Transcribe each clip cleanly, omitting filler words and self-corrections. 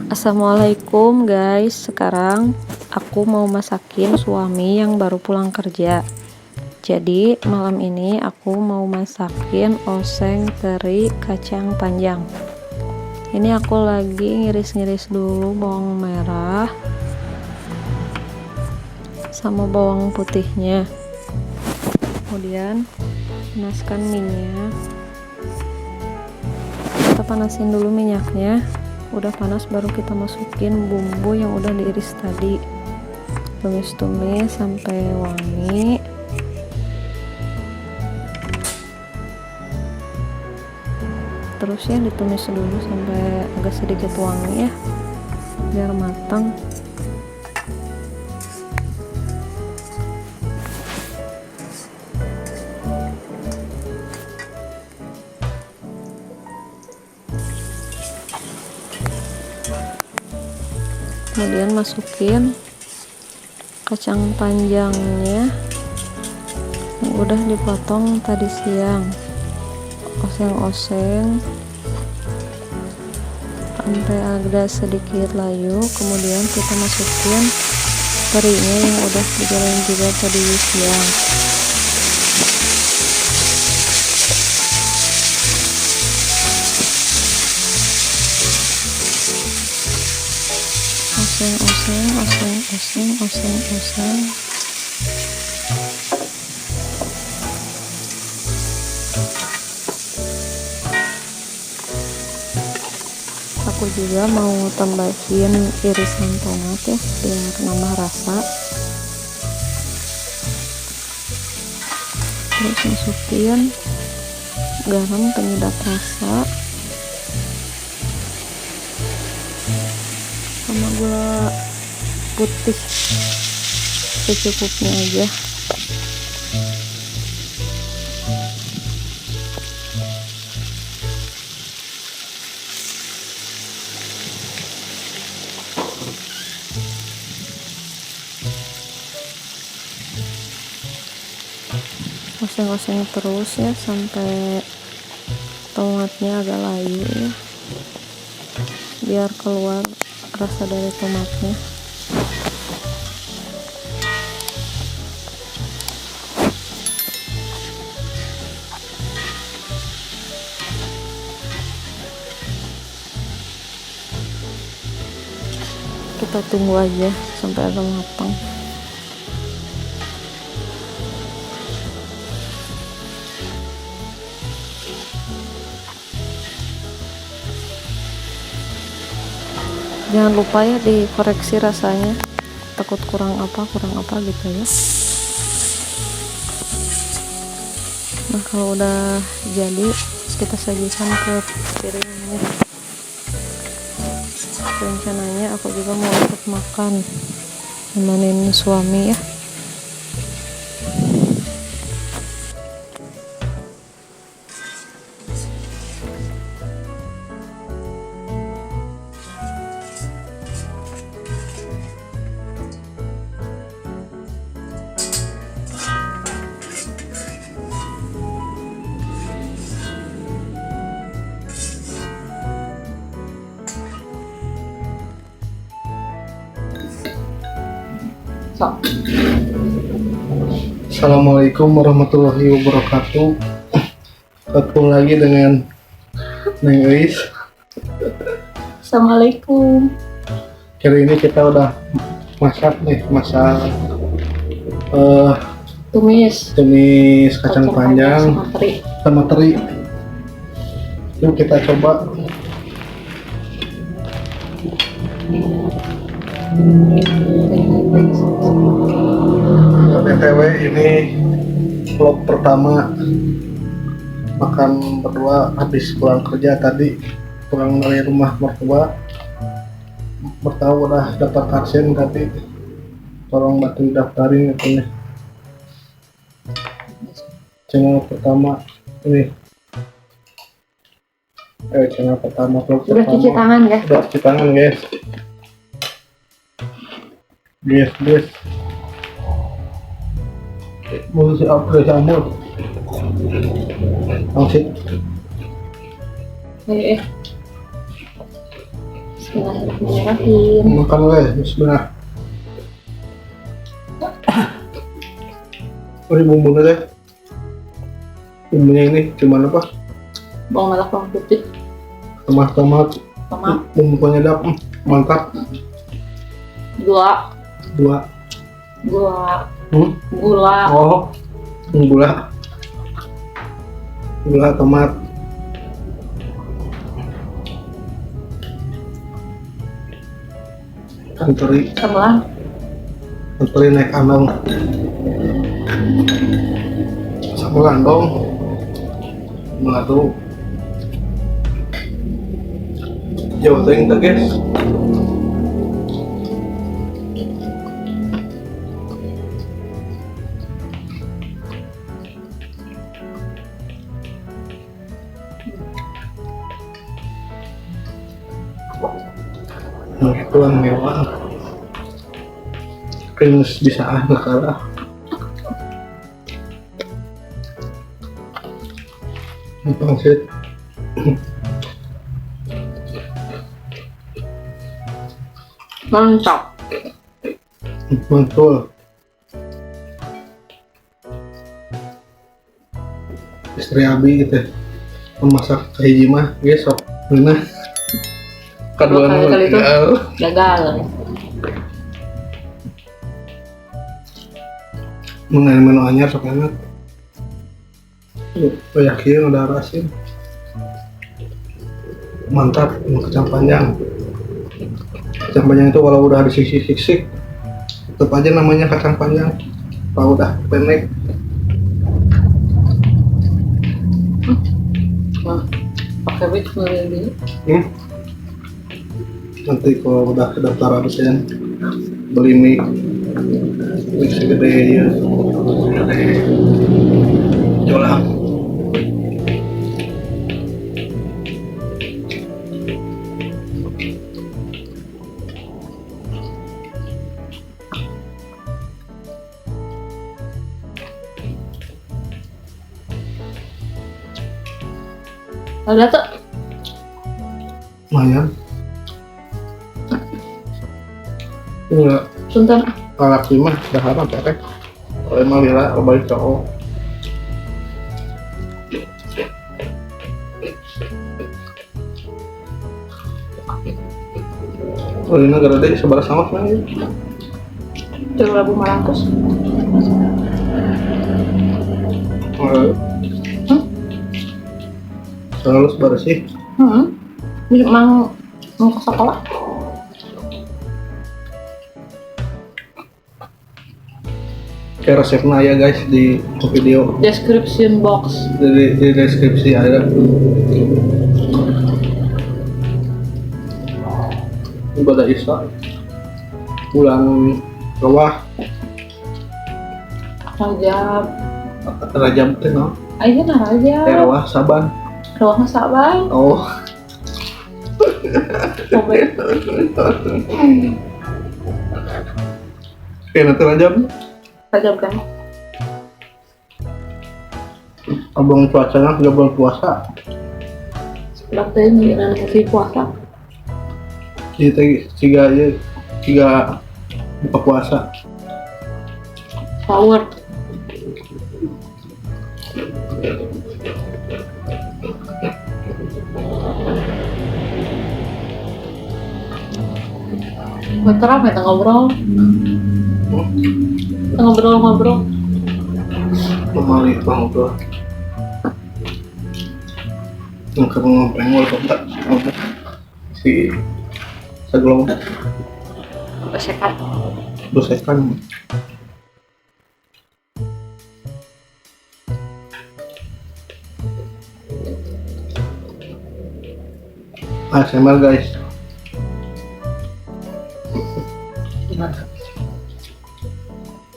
Assalamualaikum guys, sekarang aku mau masakin suami yang baru pulang kerja. Jadi malam ini aku mau masakin oseng teri kacang panjang. Ini aku lagi ngiris-ngiris dulu bawang merah sama bawang putihnya, kemudian panaskan minyak. Kita panasin dulu minyaknya, udah panas baru kita masukin bumbu yang udah diiris tadi, tumis-tumis sampai wangi. Terus ya ditumis dulu sampai agak sedikit wangi ya, biar matang. Kemudian masukin kacang panjangnya yang udah dipotong tadi siang, oseng-oseng sampai agak sedikit layu. Kemudian kita masukin terinya yang udah digoreng juga tadi siang. Oseng. Aku juga mau tambahin irisan tomat ya, biar nambah rasa. Terus masukin garam penyedap rasa sama gula putih secukupnya aja. Oseng-oseng terus ya sampai tomatnya agak layu ya, biar keluar rasa dari tomatnya. Kita tunggu aja sampai agak matang. Jangan lupa ya dikoreksi rasanya, takut kurang apa gitu ya. Nah kalau udah jadi kita sajikan ke piringnya. Rencananya aku juga mau ikut makan nemenin suami ya. Assalamualaikum warahmatullahi wabarakatuh. Ketemu lagi dengan Neng Eis. Assalamualaikum. Kali ini kita udah masak tumis kacang panjang sama teri. Yuk kita coba. BTW ini vlog pertama makan berdua habis pulang kerja tadi, pulang dari rumah mertua udah dapat karsen, tapi tolong bantu daftarin itu nih channel pertama ini. Channel pertama vlog Udah cuci tangan ya? Udah cuci tangan guys. Mau si apa jamur langsung Bismillahirrahmanirrahim. Makan guys, bismillah. Oh, ini bumbunya deh. Bumbunya ini cuman apa? Bawang merah, bawang putih, Tomat, tomat, bumbu penyedap, mantap. gula, Dua. gula. Oh, gula. Gula, tomat. Ikan teri. Sebelah Ikan teri naik andong. Sama landong. Mengadu. Jauh teng tak guys. Itu yang mewah. Kayaknya bisa anak kalah. Ini pangsit. mantap. Mantul. Istri Abi gitu memasak kahiji mah guys sok mana kedua Kali itu gagal. mengenai menu anyar sok enak. Yakin udah rasim mantap. Kacang panjang itu walau udah disisik-sisik tetap aja namanya kacang panjang kalau udah pendek. Pakai wig ini. Nanti kalau udah daftar ASN beli mie segede ya segede jolang. Ada tuh. Lumayan. Enggak Suntan. kalak mah dah harap ya kan. Kalau emang lila balik cowok. Oh ini negara deh sebelah sama kan ya. Coba Rabu Marangkus. Selalu sebelah sih. Mau ke sekolah. Kayak resepnya ya guys di video Description box. di deskripsi ada. Ibadah Isya bulan Rajab Rajab teh no Ayo nah aja. Rewah Saban. Ruang sabar. Oh kayak nanti Rajab Rajab kan. abang cuacanya 3 bulan puasa. Berarti ini nanti puasa. Kita tiga buka puasa. Power. Bentar apa kita ngobrol? Kita ngobrol. Kemari bang tuh yang ke ngomong kok si segelong Sekat. dosekan. ASMR guys. Gimana?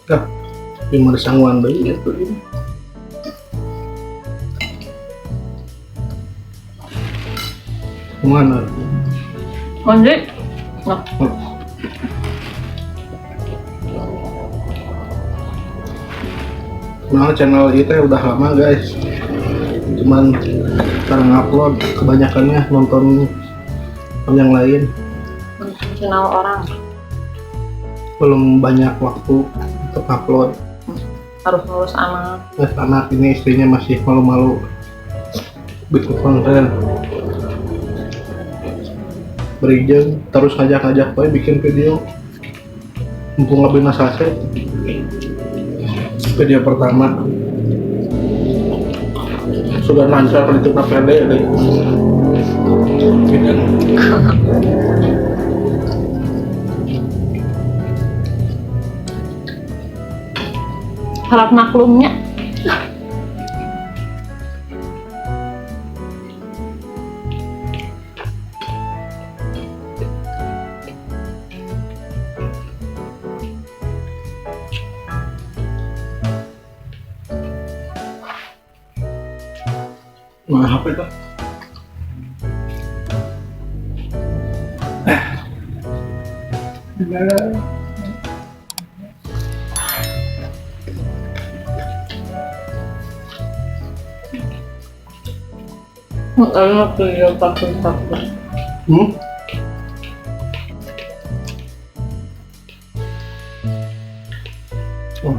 Dah, lima sangguan deh gitu ini. Mana? Mandi. Nah, Nah, channel itu udah lama guys. Cuman sekarang upload kebanyakannya nonton yang lain. kenal orang belum banyak waktu untuk upload. harus ngurus anak. Terus anak ini istrinya masih malu-malu bikin konten. Berijeng terus ngajak-ngajak gue bikin video. Mumpung nggak bina selesai. Video pertama sudah lancar itu pede deh. Gitu. Harap maklumnya. Mana HP itu? Enak tuh ya takut. Hmm? Oh.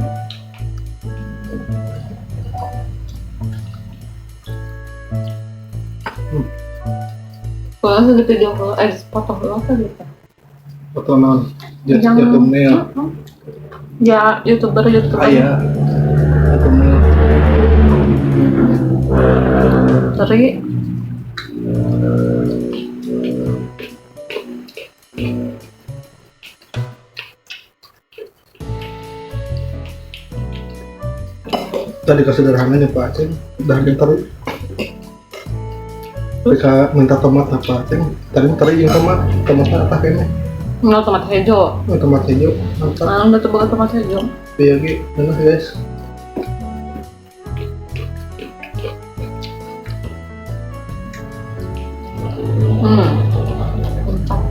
Kalau sudah video call, foto call apa gitu? Foto non Yang- jatuh thumbnail. Ya youtuber. Ayah thumbnail. Teri. Tadi kesederhananya Pak Aceh udah teri. Mereka minta tomat apa Aceh? Tadi teri yang tomatnya apa kayaknya? Nggak tomat hijau. Oh, tomat hijau, mantap. Udah tuh banget tomat hijau. Iya Gi, enak guys. Mantap.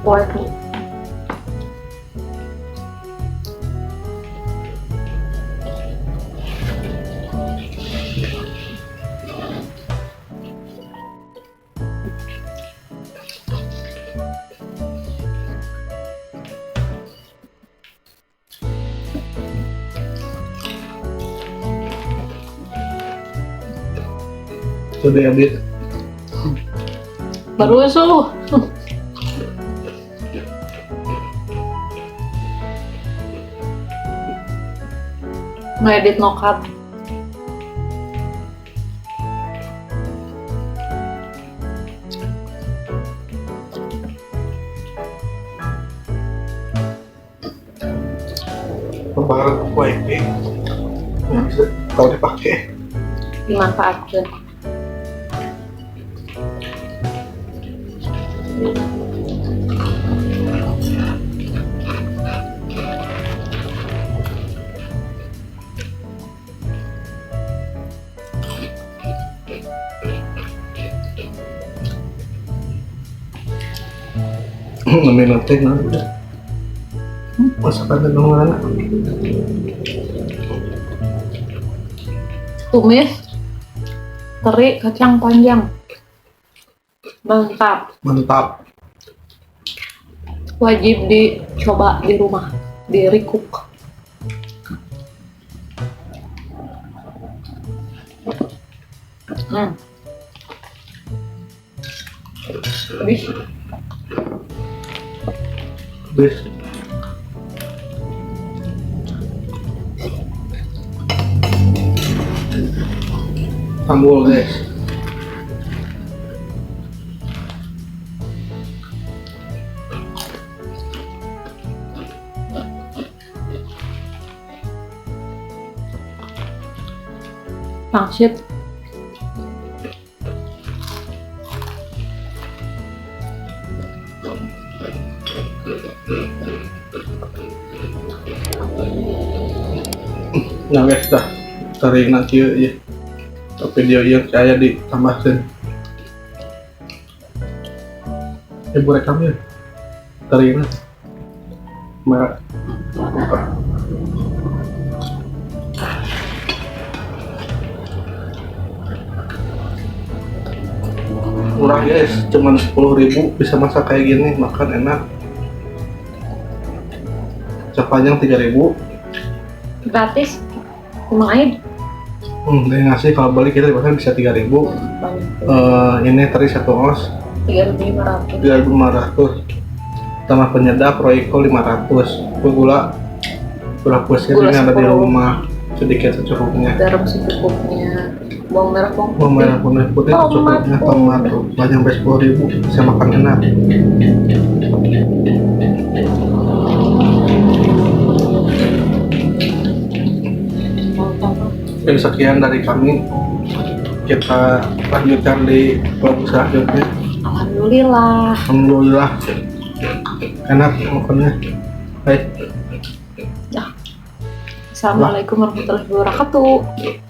Waduh. Sudah edit. Baru suh. Ngedit no cut. Pembaharan wifi yang bisa kalau dipakai. Dimanfaatkan. Namanya nanti udah. Masakan dan mana? Tumis teri kacang panjang. Mantap. Mantap. Wajib dicoba di rumah, di recook. Habis. Habis. Sambal guys. Pangsit. Nah guys, dah sering nanti ya video yang saya ditambahkan. Ibu rekam ya, sering merah. murah guys, cuman 10.000 bisa masak kayak gini, makan enak. Sepanjang 3.000. Gratis. Emang aja Dia ngasih kalau beli kita bahkan bisa 3.000. banyak. Ini teri 1 os 3.500. 3.500 tambah penyedap Royco 500. Gula pusir Gula ini ada di 10. rumah, sedikit secukupnya. Garam secukupnya. Bawang merah, Bawang merah putih Tomat. secukupnya. Tomat banyak sampai 10.000 bisa makan enak. Jadi sekian dari kami, kita lanjutkan di vlog selanjutnya. Alhamdulillah. Alhamdulillah enak makannya. Baik. Assalamualaikum warahmatullahi wabarakatuh.